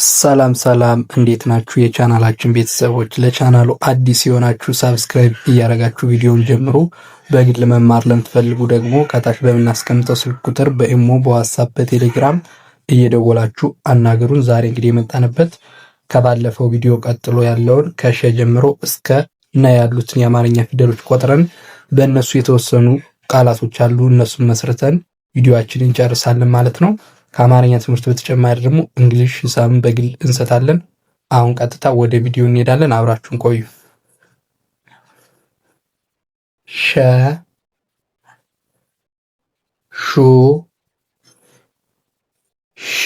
ሰላም እንዴት ናችሁ? የቻናላችን ቤተሰቦች ለቻናሉ አዲስ የሆናችሁ ሳብስክራይብ እያደረጋችሁ ቪዲዮውን ጀምሩ። በግል መማር ለምትፈልጉ ደግሞ ከታች በምናስቀምጠው ስልክ ቁጥር በኢሞ፣ በዋትስአፕ፣ በቴሌግራም እየደወላችሁ አናግሩን። ዛሬ እንግዲህ የመጣንበት ከባለፈው ቪዲዮ ቀጥሎ ያለውን ከሸ ጀምሮ እስከ ነ ያሉትን የአማርኛ ፊደሎች ቆጥረን በእነሱ የተወሰኑ ቃላቶች አሉ እነሱን መስርተን ቪዲዮአችንን እንጨርሳለን ማለት ነው። ከአማርኛ ትምህርት በተጨማሪ ደግሞ እንግሊሽ፣ ሂሳብን በግል እንሰጣለን። አሁን ቀጥታ ወደ ቪዲዮ እንሄዳለን። አብራችሁን ቆዩ። ሸ ሹ ሺ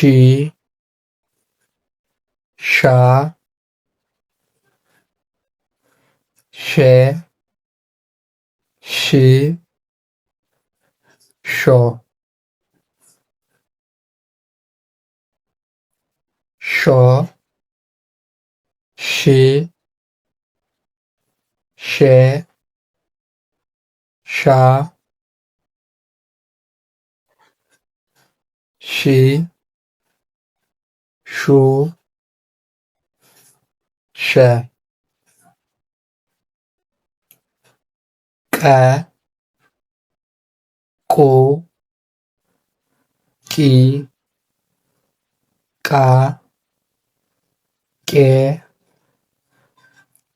ሻ ሼ ሺ ሾ ሾ ሺ ሼ ሻ ሺ ሹ ሸ ቀ ቁ ቂ ቃ ቄ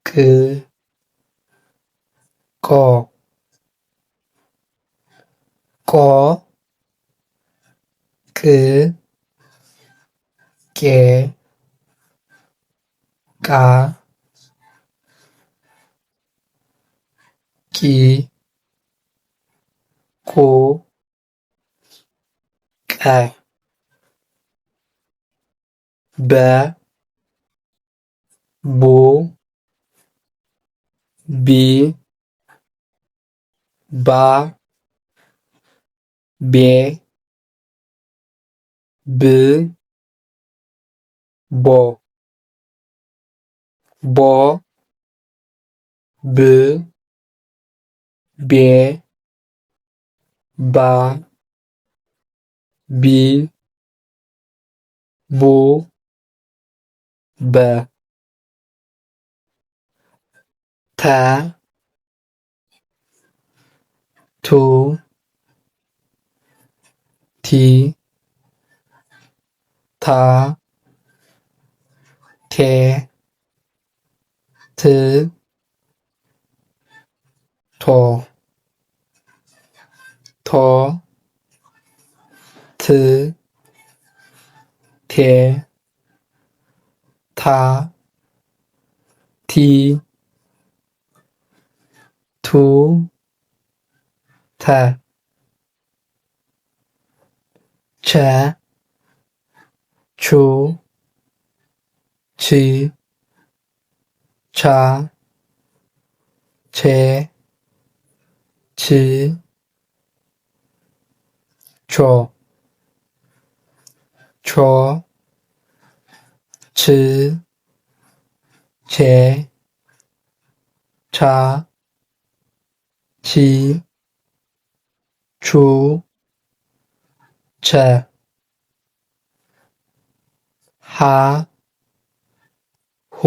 ቅ ቆ ቆ ቅ ቄ ቃ ቂ ቁ ቀ በ ቡ ቢ ባ ቤ ብ ቦ ቦ ብ ቤ ባ ቢ ቡ በ ተ ቱ ቲ ታ ቴ ት ቶ ቶ ት ቴ ታ ቲ ቱ ተ ቸ ቹ ቺ ቻ ቼ ች ቾ ቾ ች ቼ ቻ ቺ ቹ ቸ ሀ ሁ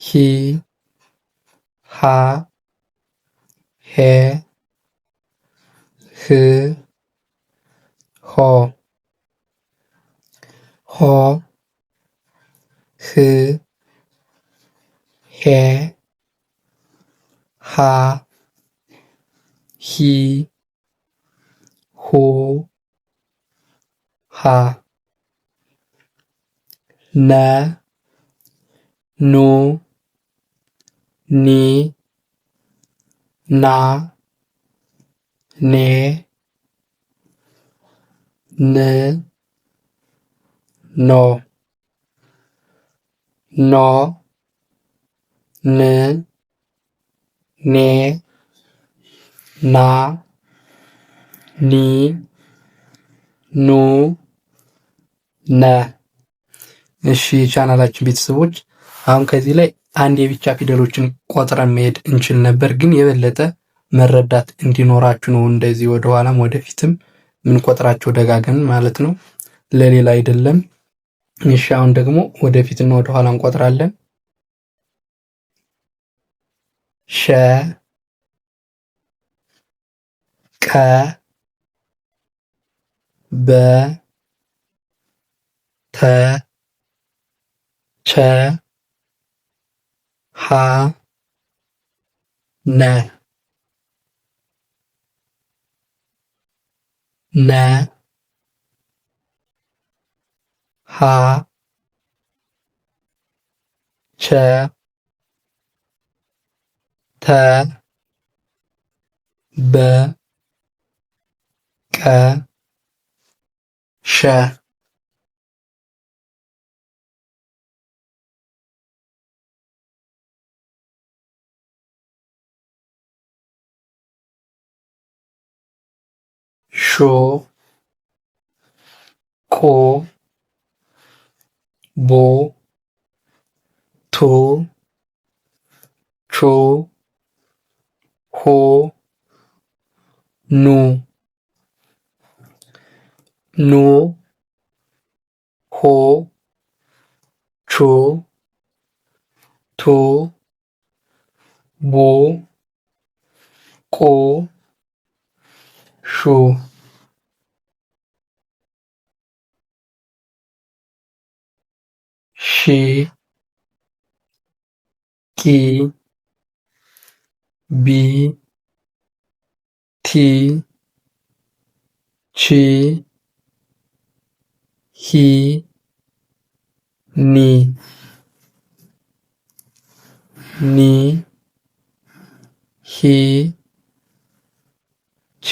ሂ ሃ ሄ ህ ሆ ሆ ህ ሄ ሃ ሂ ሁ ሃ ነ ኑ ኒ ና ኔ ን ኖ ኖ ን ኔ ና ኒ ኑ ነ። እሺ የቻናላችን ቤተሰቦች አሁን ከዚህ ላይ አንድ የብቻ ፊደሎችን ቆጥረን መሄድ እንችል ነበር፣ ግን የበለጠ መረዳት እንዲኖራችሁ ነው እንደዚህ ወደ ኋላም ወደፊትም ምን ቆጥራቸው ደጋገን ማለት ነው፣ ለሌላ አይደለም። እሺ አሁን ደግሞ ወደፊትና ወደ ኋላ እንቆጥራለን። ሸ ቀ በ ተ ቸ ሀ ነ ነ ሀ ቸ ተ በ ቀ ሸ ሾ ቆ ቦ ቶ ቾ ሆ ኑ ኖ ሆ ቾ ቶ ቦ ቆ ሾ ሺ ቂ ቢ ቲ ቺ ሂ ኒ ኒ ሂ ቺ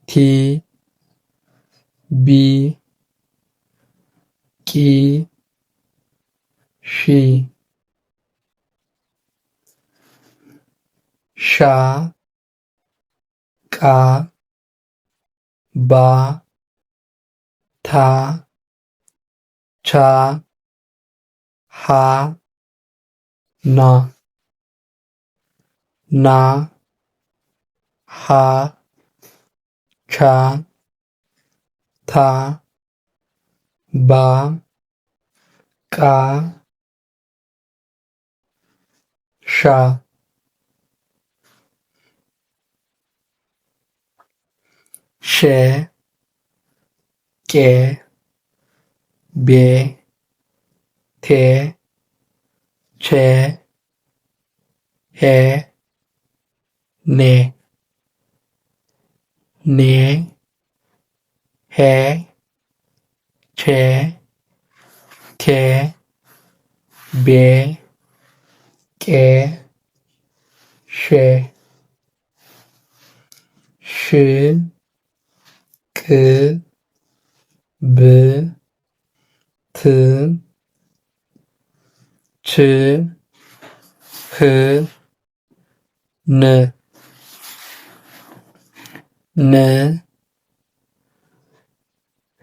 ቲ ቢ ቂ ሺ ሻ ቃ ባ ታ ቻ ሃ ና ና ሃ ቻ ታ ባ ቃ ሻ ሸ ቄ ቤ ቴ ቼ ሄ ኔ ኔ ሄ ቼ ቴ ቤ ቄ ሼ ሽ ቅ ብ ት ች ህ ን ን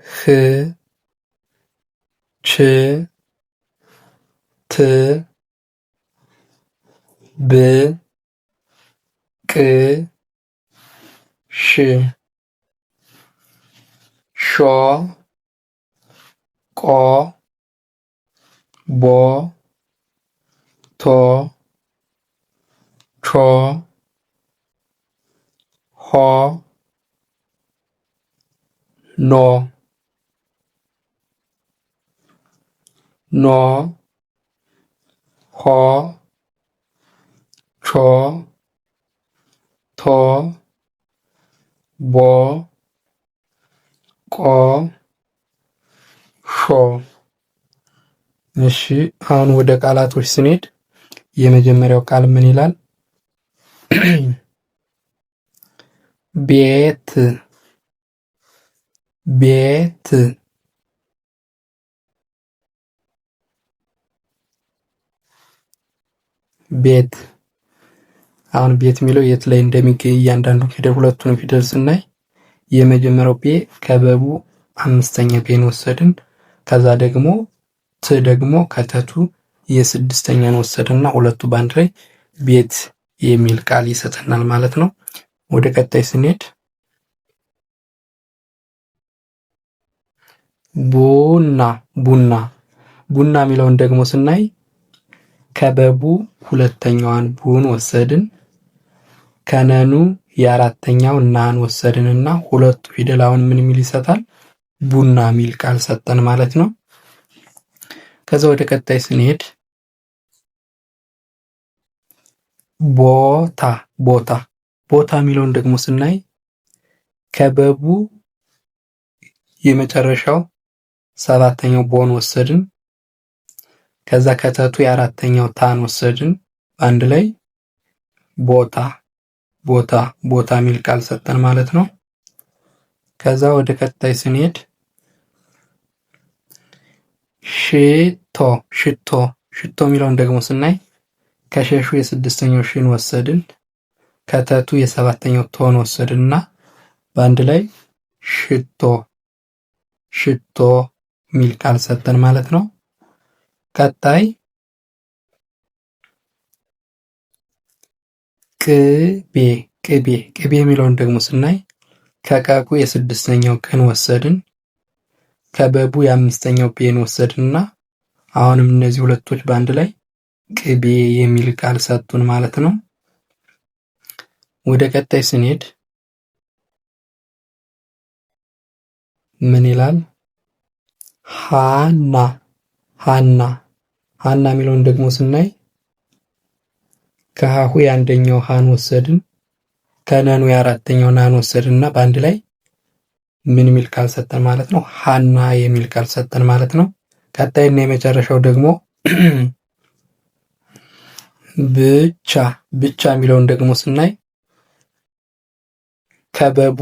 ህ ች ት ብ ቅ ሽ ሾ ቆ ቦ ቶ ቾ ሆ ኖ ኖ ሆ ቾ ቶ ቦ ቆ ሾ። እሺ አሁን ወደ ቃላቶች ስንሄድ የመጀመሪያው ቃል ምን ይላል? ቤት ቤት ቤት። አሁን ቤት የሚለው የት ላይ እንደሚገኝ እያንዳንዱ ፊደል ሁለቱንም ፊደል ስናይ የመጀመሪያው ቤ ከበቡ አምስተኛ ቤን ወሰድን። ከዛ ደግሞ ት ደግሞ ከተቱ የስድስተኛን ወሰድና ሁለቱ ባንድ ላይ ቤት የሚል ቃል ይሰጠናል ማለት ነው። ወደ ቀጣይ ስንሄድ ቡና ቡና ቡና የሚለውን ደግሞ ስናይ ከበቡ ሁለተኛዋን ቡን ወሰድን፣ ከነኑ የአራተኛው ናን ወሰድንና ሁለቱ ፊደል አሁን ምን ሚል ይሰጣል? ቡና ሚል ቃል ሰጠን ማለት ነው። ከዛ ወደ ቀጣይ ስንሄድ ቦታ ቦታ ቦታ የሚለውን ደግሞ ስናይ ከበቡ የመጨረሻው ሰባተኛው ቦን ወሰድን፣ ከዛ ከተቱ የአራተኛው ታን ወሰድን፣ አንድ ላይ ቦታ ቦታ ቦታ ሚል ቃል ሰጠን ማለት ነው። ከዛ ወደ ቀጣይ ስንሄድ ሽቶ ሽቶ ሽቶ የሚለውን ደግሞ ስናይ ከሸሹ የስድስተኛው ሽን ወሰድን፣ ከተቱ የሰባተኛው ቶን ወሰድንና በአንድ ላይ ሽቶ ሽቶ ሚል ቃል ሰጠን ማለት ነው። ቀጣይ ቅቤ ቅቤ ቅቤ የሚለውን ደግሞ ስናይ ከቀቁ የስድስተኛው ቅን ወሰድን፣ ከበቡ የአምስተኛው ፔን ወሰድንና አሁንም እነዚህ ሁለቶች በአንድ ላይ ቅቤ የሚል ቃል ሰጡን ማለት ነው። ወደ ቀጣይ ስንሄድ ምን ይላል? ሃና ሃና ሃና የሚለውን ደግሞ ስናይ ከሃሁ የአንደኛው ሃን ወሰድን፣ ከነኑ የአራተኛው ናን ወሰድንና በአንድ ላይ ምን ሚል ቃል ሰጠን ማለት ነው? ሃና የሚል ቃል ሰጠን ማለት ነው። ቀጣይና የመጨረሻው ደግሞ ብቻ ብቻ የሚለውን ደግሞ ስናይ ከበቡ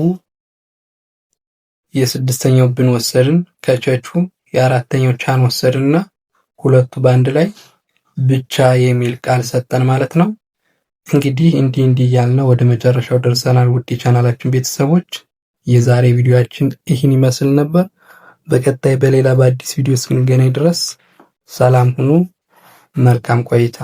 የስድስተኛው ብን ወሰድን፣ ከቸቹ የአራተኛው ቻን ወሰድንና ሁለቱ በአንድ ላይ ብቻ የሚል ቃል ሰጠን ማለት ነው። እንግዲህ እንዲህ እያልን ወደ መጨረሻው ደርሰናል። ውድ የቻናላችን ቤተሰቦች የዛሬ ቪዲዮአችን ይህን ይመስል ነበር። በቀጣይ በሌላ በአዲስ ቪዲዮ እስክንገናኝ ድረስ ሰላም ሁኑ። መልካም ቆይታ